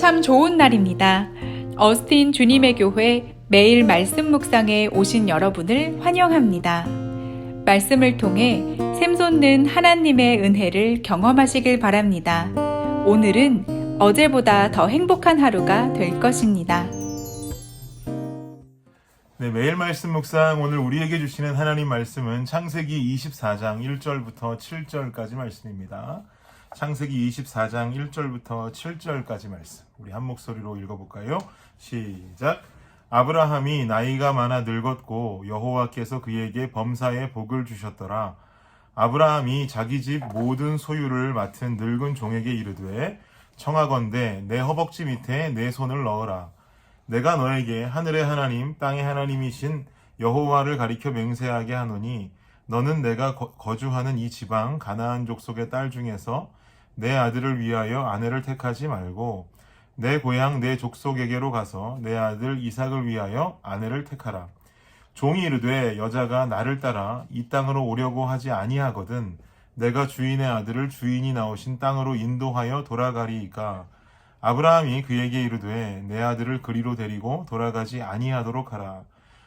참 좋은 날입니다. 어스틴 주님의 교회 매일 말씀 묵상에 오신 여러분을 환영합니다. 말씀을 통해 샘솟는 하나님의 은혜를 경험하시길 바랍니다. 오늘은 어제보다 더 행복한 하루가 될 것입니다. 네, 매일 말씀 묵상 오늘 우리에게 주시는 하나님 말씀은 창세기 24장 1절부터 7절까지 말씀입니다. 창세기 24장 1절부터 7절까지 말씀. 우리 한 목소리로 읽어볼까요? 시작. 아브라함이 나이가 많아 늙었고 여호와께서 그에게 범사에 복을 주셨더라. 아브라함이 자기 집 모든 소유를 맡은 늙은 종에게 이르되 청하건대 내 허벅지 밑에 내 손을 넣어라. 내가 너에게 하늘의 하나님 땅의 하나님이신 여호와를 가리켜 맹세하게 하노니 너는 내가 거주하는 이 지방 가나안 족속의 딸 중에서 내 아들을 위하여 아내를 택하지 말고 내 고향 내 족속에게로 가서 내 아들 이삭을 위하여 아내를 택하라. 종이 이르되 여자가 나를 따라 이 땅으로 오려고 하지 아니하거든 내가 주인의 아들을 주인이 나오신 땅으로 인도하여 돌아가리이까. 아브라함이 그에게 이르되 내 아들을 그리로 데리고 돌아가지 아니하도록 하라.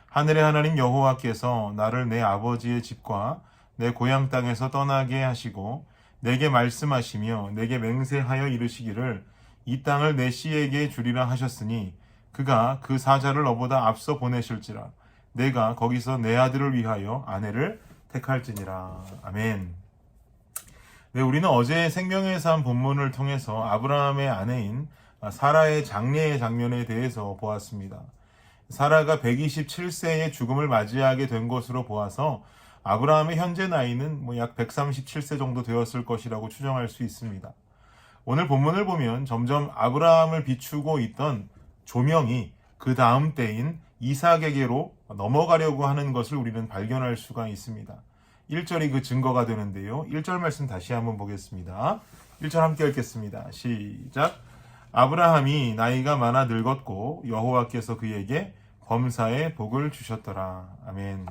하늘의 하나님 여호와께서 나를 내 아버지의 집과 내 고향 땅에서 떠나게 하시고 내게 말씀하시며 내게 맹세하여 이르시기를 이 땅을 내 씨에게 주리라 하셨으니 그가 그 사자를 너보다 앞서 보내실지라. 내가 거기서 내 아들을 위하여 아내를 택할지니라. 아멘. 네, 우리는 어제 생명의 삶 본문을 통해서 아브라함의 아내인 사라의 장례의 장면에 대해서 보았습니다. 사라가 127세의 죽음을 맞이하게 된 것으로 보아서 아브라함의 현재 나이는 약 137세 정도 되었을 것이라고 추정할 수 있습니다. 오늘 본문을 보면 점점 아브라함을 비추고 있던 조명이 그 다음 때인 이삭에게로 넘어가려고 하는 것을 우리는 발견할 수가 있습니다. 1절이 그 증거가 되는데요. 1절 말씀 다시 한번 보겠습니다. 1절 함께 읽겠습니다. 시작. 아브라함이 나이가 많아 늙었고 여호와께서 그에게 범사에 복을 주셨더라. 아멘.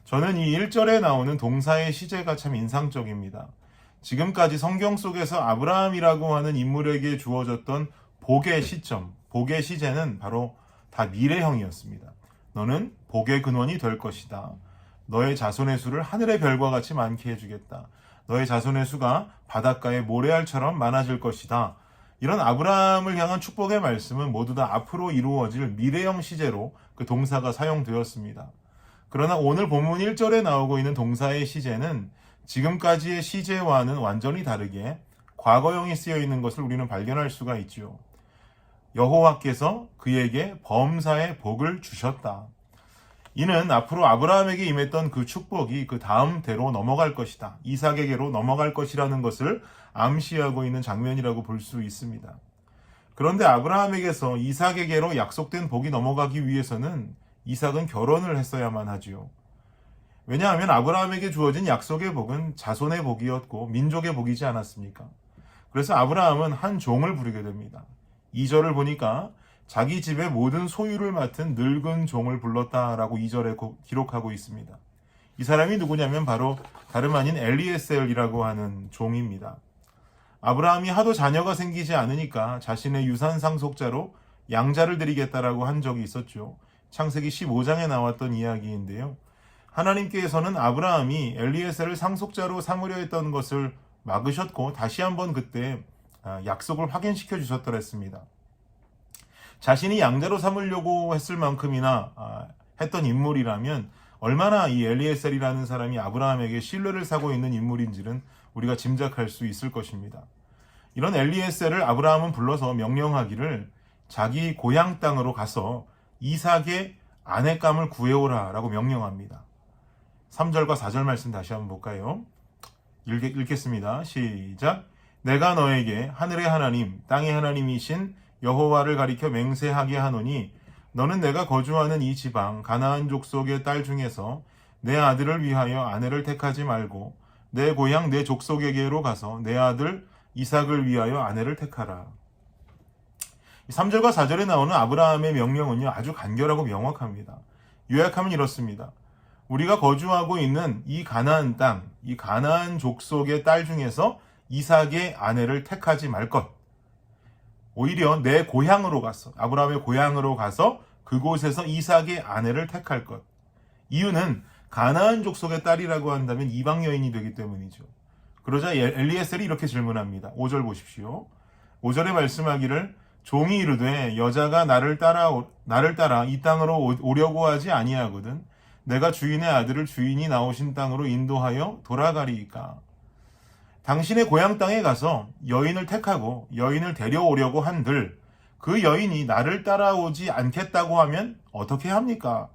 저는 이 1절에 나오는 동사의 시제가 참 인상적입니다. 지금까지 성경 속에서 아브라함이라고 하는 인물에게 주어졌던 복의 시점, 복의 시제는 바로 다 미래형이었습니다. 너는 복의 근원이 될 것이다. 너의 자손의 수를 하늘의 별과 같이 많게 해주겠다. 너의 자손의 수가 바닷가의 모래알처럼 많아질 것이다. 이런 아브라함을 향한 축복의 말씀은 모두 다 앞으로 이루어질 미래형 시제로 그 동사가 사용되었습니다. 그러나 오늘 본문 1절에 나오고 있는 동사의 시제는 지금까지의 시제와는 완전히 다르게 과거형이 쓰여 있는 것을 우리는 발견할 수가 있죠. 여호와께서 그에게 범사의 복을 주셨다. 이는 앞으로 아브라함에게 임했던 그 축복이 그 다음 대로 넘어갈 것이다. 이삭에게로 넘어갈 것이라는 것을 암시하고 있는 장면이라고 볼 수 있습니다. 그런데 아브라함에게서 이삭에게로 약속된 복이 넘어가기 위해서는 이삭은 결혼을 했어야만 하지요. 왜냐하면 아브라함에게 주어진 약속의 복은 자손의 복이었고 민족의 복이지 않았습니까? 그래서 아브라함은 한 종을 부르게 됩니다. 2절을 보니까 자기 집의 모든 소유를 맡은 늙은 종을 불렀다라고 2절에 기록하고 있습니다. 이 사람이 누구냐면 바로 다름 아닌 엘리에셀이라고 하는 종입니다. 아브라함이 하도 자녀가 생기지 않으니까 자신의 유산 상속자로 양자를 드리겠다라고 한 적이 있었죠. 창세기 15장에 나왔던 이야기인데요. 하나님께서는 아브라함이 엘리에셀을 상속자로 삼으려 했던 것을 막으셨고 다시 한번 그때 약속을 확인시켜 주셨더라 했습니다. 자신이 양자로 삼으려고 했을 만큼이나 했던 인물이라면 얼마나 이 엘리에셀이라는 사람이 아브라함에게 신뢰를 사고 있는 인물인지는 우리가 짐작할 수 있을 것입니다. 이런 엘리에셀을 아브라함은 불러서 명령하기를 자기 고향 땅으로 가서 이삭의 아내감을 구해오라 라고 명령합니다. 3절과 4절 말씀 다시 한번 볼까요? 읽겠습니다. 시작. 내가 너에게 하늘의 하나님 땅의 하나님이신 여호와를 가리켜 맹세하게 하노니 너는 내가 거주하는 이 지방 가나안 족속의 딸 중에서 내 아들을 위하여 아내를 택하지 말고 내 고향 내 족속에게로 가서 내 아들 이삭을 위하여 아내를 택하라. 3절과 4절에 나오는 아브라함의 명령은요 아주 간결하고 명확합니다. 요약하면 이렇습니다. 우리가 거주하고 있는 이 가나안 땅, 이 가나안 족속의 딸 중에서 이삭의 아내를 택하지 말 것. 오히려 내 고향으로 가서, 아브라함의 고향으로 가서 그곳에서 이삭의 아내를 택할 것. 이유는 가나안 족속의 딸이라고 한다면 이방 여인이 되기 때문이죠. 그러자 엘리에셀이 이렇게 질문합니다. 5절 보십시오. 5절에 말씀하기를 종이 이르되 여자가 나를 따라 이 땅으로 오려고 하지 아니하거든 내가 주인의 아들을 주인이 나오신 땅으로 인도하여 돌아가리이까. 당신의 고향 땅에 가서 여인을 택하고 여인을 데려오려고 한들 그 여인이 나를 따라오지 않겠다고 하면 어떻게 합니까?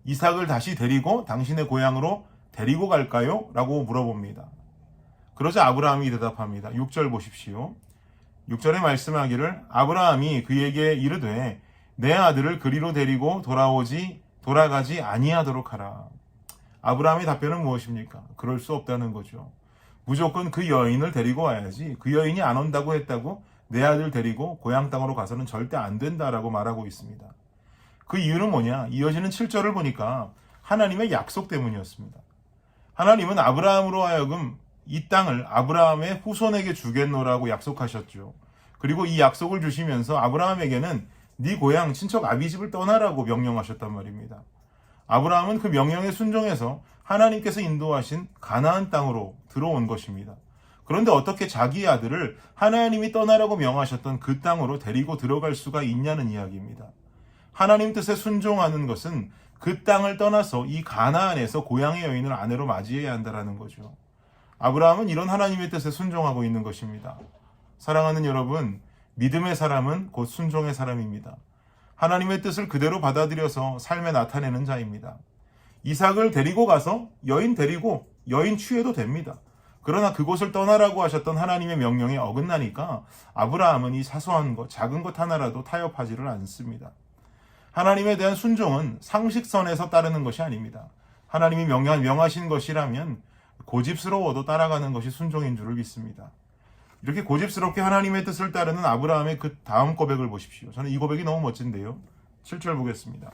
이삭을 다시 데리고 당신의 고향으로 데리고 갈까요? 라고 물어봅니다. 그러자 아브라함이 대답합니다. 6절 보십시오. 6절에 말씀하기를 아브라함이 그에게 이르되 내 아들을 그리로 데리고 돌아가지 아니하도록 하라. 아브라함의 답변은 무엇입니까? 그럴 수 없다는 거죠. 무조건 그 여인을 데리고 와야지. 그 여인이 안 온다고 했다고 내 아들 데리고 고향 땅으로 가서는 절대 안 된다라고 말하고 있습니다. 그 이유는 뭐냐? 이어지는 7절을 보니까 하나님의 약속 때문이었습니다. 하나님은 아브라함으로 하여금 이 땅을 아브라함의 후손에게 주겠노라고 약속하셨죠. 그리고 이 약속을 주시면서 아브라함에게는 네 고향 친척 아비집을 떠나라고 명령하셨단 말입니다. 아브라함은 그 명령에 순종해서 하나님께서 인도하신 가나안 땅으로 들어온 것입니다. 그런데 어떻게 자기 아들을 하나님이 떠나라고 명하셨던 그 땅으로 데리고 들어갈 수가 있냐는 이야기입니다. 하나님 뜻에 순종하는 것은 그 땅을 떠나서 이 가나안에서 고향의 여인을 아내로 맞이해야 한다는 거죠. 아브라함은 이런 하나님의 뜻에 순종하고 있는 것입니다. 사랑하는 여러분, 믿음의 사람은 곧 순종의 사람입니다. 하나님의 뜻을 그대로 받아들여서 삶에 나타내는 자입니다. 이삭을 데리고 가서 여인 데리고 여인 취해도 됩니다. 그러나 그곳을 떠나라고 하셨던 하나님의 명령에 어긋나니까 아브라함은 이 사소한 것, 작은 것 하나라도 타협하지를 않습니다. 하나님에 대한 순종은 상식선에서 따르는 것이 아닙니다. 하나님이 명하신 것이라면 고집스러워도 따라가는 것이 순종인 줄을 믿습니다. 이렇게 고집스럽게 하나님의 뜻을 따르는 아브라함의 그 다음 고백을 보십시오. 저는 이 고백이 너무 멋진데요. 7절 보겠습니다.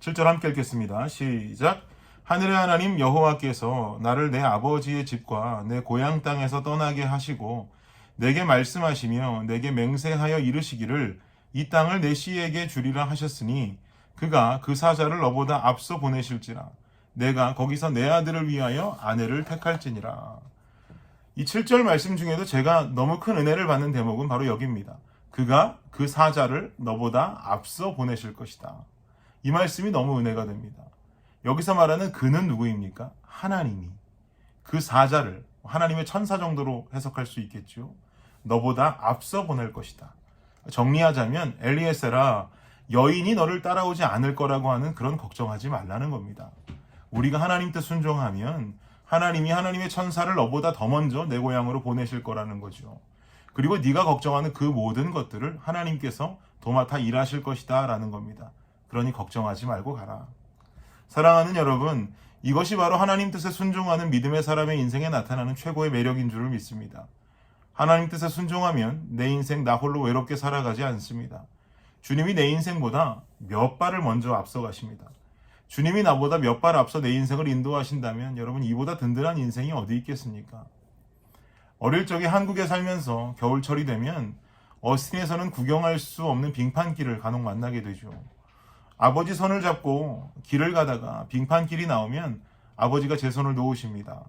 7절 함께 읽겠습니다. 시작. 하늘의 하나님 여호와께서 나를 내 아버지의 집과 내 고향 땅에서 떠나게 하시고 내게 말씀하시며 내게 맹세하여 이르시기를 이 땅을 내 씨에게 주리라 하셨으니 그가 그 사자를 너보다 앞서 보내실지라 내가 거기서 내 아들을 위하여 아내를 택할지니라. 이 7절 말씀 중에도 제가 너무 큰 은혜를 받는 대목은 바로 여기입니다. 그가 그 사자를 너보다 앞서 보내실 것이다. 이 말씀이 너무 은혜가 됩니다. 여기서 말하는 그는 누구입니까? 하나님이 그 사자를 하나님의 천사 정도로 해석할 수 있겠죠. 너보다 앞서 보낼 것이다. 정리하자면 엘리에셀아, 여인이 너를 따라오지 않을 거라고 하는 그런 걱정하지 말라는 겁니다. 우리가 하나님 뜻 순종하면 하나님이 하나님의 천사를 너보다 더 먼저 내 고향으로 보내실 거라는 거죠. 그리고 네가 걱정하는 그 모든 것들을 하나님께서 도맡아 일하실 것이다 라는 겁니다. 그러니 걱정하지 말고 가라. 사랑하는 여러분, 이것이 바로 하나님 뜻에 순종하는 믿음의 사람의 인생에 나타나는 최고의 매력인 줄을 믿습니다. 하나님 뜻에 순종하면 내 인생 나 홀로 외롭게 살아가지 않습니다. 주님이 내 인생보다 몇 발을 먼저 앞서가십니다. 주님이 나보다 몇 발 앞서 내 인생을 인도하신다면 여러분 이보다 든든한 인생이 어디 있겠습니까? 어릴 적에 한국에 살면서 겨울철이 되면 어스틴에서는 구경할 수 없는 빙판길을 간혹 만나게 되죠. 아버지 손을 잡고 길을 가다가 빙판길이 나오면 아버지가 제 손을 놓으십니다.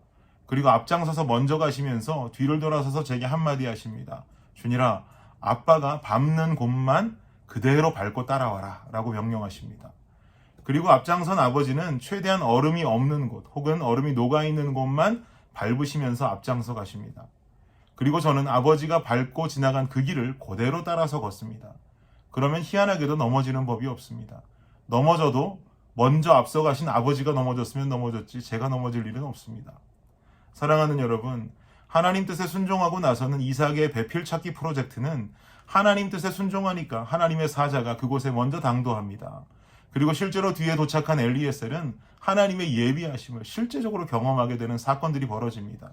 그리고 앞장서서 먼저 가시면서 뒤를 돌아서서 제게 한마디 하십니다. 준일아, 아빠가 밟는 곳만 그대로 밟고 따라와라 라고 명령하십니다. 그리고 앞장선 아버지는 최대한 얼음이 없는 곳 혹은 얼음이 녹아있는 곳만 밟으시면서 앞장서 가십니다. 그리고 저는 아버지가 밟고 지나간 그 길을 그대로 따라서 걷습니다. 그러면 희한하게도 넘어지는 법이 없습니다. 넘어져도 먼저 앞서 가신 아버지가 넘어졌으면 넘어졌지 제가 넘어질 일은 없습니다. 사랑하는 여러분, 하나님 뜻에 순종하고 나서는 이삭의 배필 찾기 프로젝트는 하나님 뜻에 순종하니까 하나님의 사자가 그곳에 먼저 당도합니다. 그리고 실제로 뒤에 도착한 엘리에셀은 하나님의 예비하심을 실제적으로 경험하게 되는 사건들이 벌어집니다.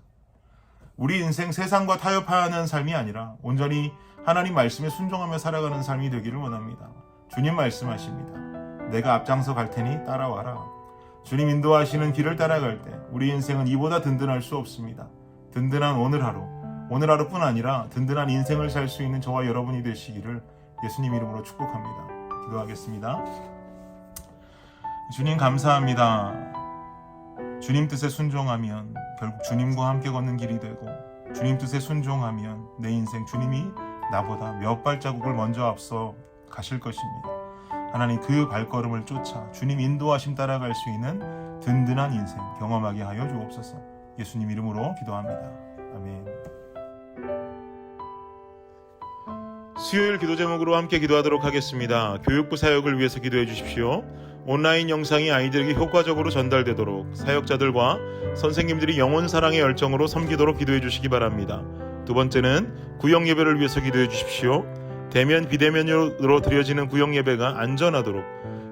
우리 인생 세상과 타협하는 삶이 아니라 온전히 하나님 말씀에 순종하며 살아가는 삶이 되기를 원합니다. 주님 말씀하십니다. 내가 앞장서 갈 테니 따라와라. 주님 인도하시는 길을 따라갈 때 우리 인생은 이보다 든든할 수 없습니다. 든든한 오늘 하루 오늘 하루뿐 아니라 든든한 인생을 살 수 있는 저와 여러분이 되시기를 예수님 이름으로 축복합니다. 기도하겠습니다. 주님 감사합니다. 주님 뜻에 순종하면 결국 주님과 함께 걷는 길이 되고, 주님 뜻에 순종하면 내 인생 주님이 나보다 몇 발자국을 먼저 앞서 가실 것입니다. 하나님, 그 발걸음을 쫓아 주님 인도하심 따라갈 수 있는 든든한 인생 경험하게 하여 주옵소서. 예수님 이름으로 기도합니다. 아멘. 수요일 기도 제목으로 함께 기도하도록 하겠습니다. 교육부 사역을 위해서 기도해 주십시오. 온라인 영상이 아이들에게 효과적으로 전달되도록 사역자들과 선생님들이 영혼 사랑의 열정으로 섬기도록 기도해 주시기 바랍니다. 두 번째는 구역 예배를 위해서 기도해 주십시오. 대면 비대면으로 드려지는 구역 예배가 안전하도록,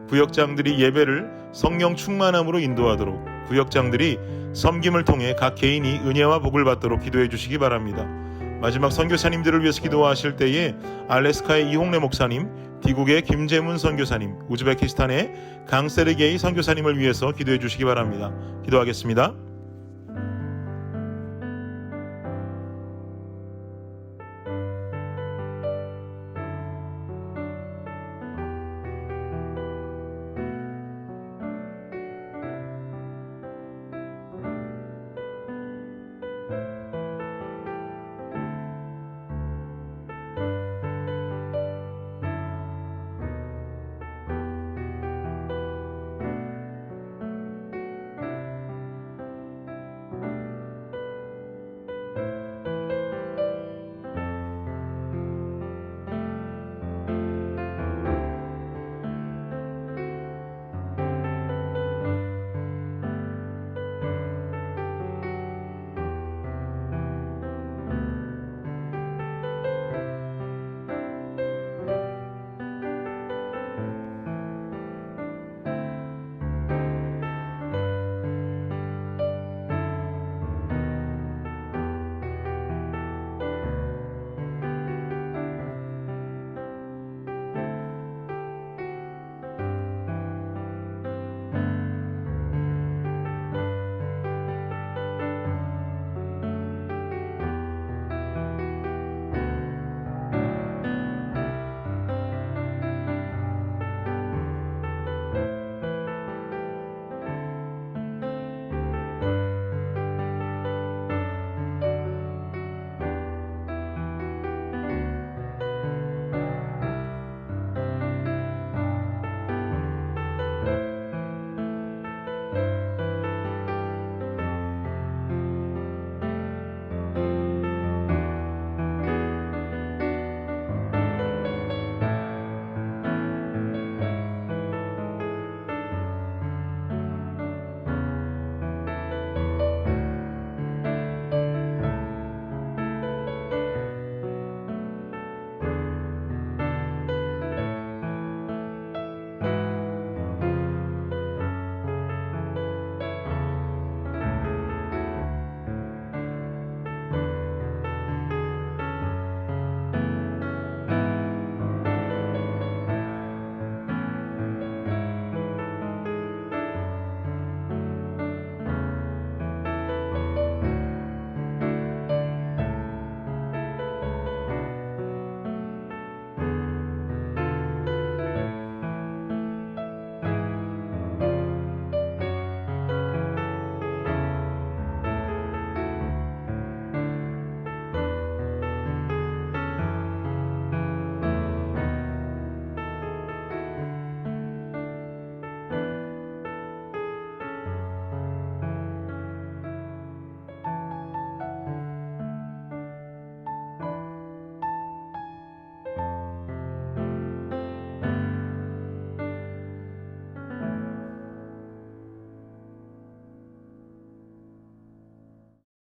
구역장들이 예배를 성령 충만함으로 인도하도록, 구역장들이 섬김을 통해 각 개인이 은혜와 복을 받도록 기도해 주시기 바랍니다. 마지막 선교사님들을 위해서 기도하실 때에 알래스카의 이홍래 목사님, 디국의 김재문 선교사님, 우즈베키스탄의 강세르게이 선교사님을 위해서 기도해 주시기 바랍니다. 기도하겠습니다.